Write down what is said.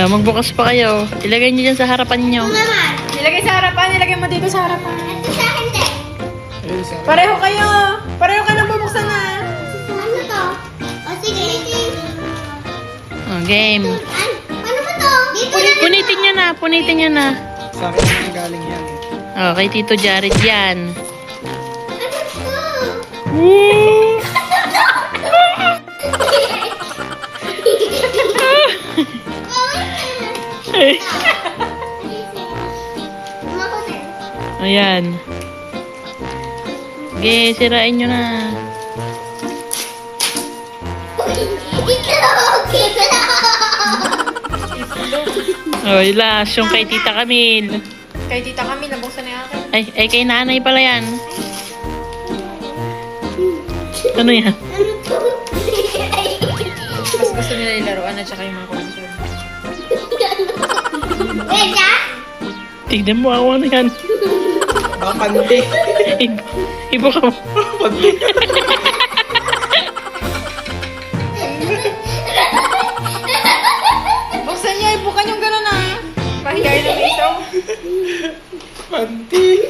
Ah, magbukas pa kayo. Ilagay niyo dyan sa harapan niyo. Nilagay sa harapan, nilagay mo dito sa harapan. Ito sa akin din. Pareho kayo. Pareho ka nang bubuksan na. Ano to? O sige. Oh, game. Ano ba to? Dito na. Punitin niya na, punitin niya na. Sa akin naman galing yan. Oh, kay Tito Jared yan. Ano to? Ayan. Okay, sirain nyo na. Oh, last, yung kay Tita Camille. Kay Tita Camille, nabuksan na yung akin. Ay, kay nanay pala yan. Ano yan? Mas gusto nila yung laruan at saka yung mga console. Pwede? Tignan mo ako ano yan. Baka panti. Ibo ka mo. Panti. Buksan niya, ibukan yung gano'n ah. Mahiyain na may isaw. Panti.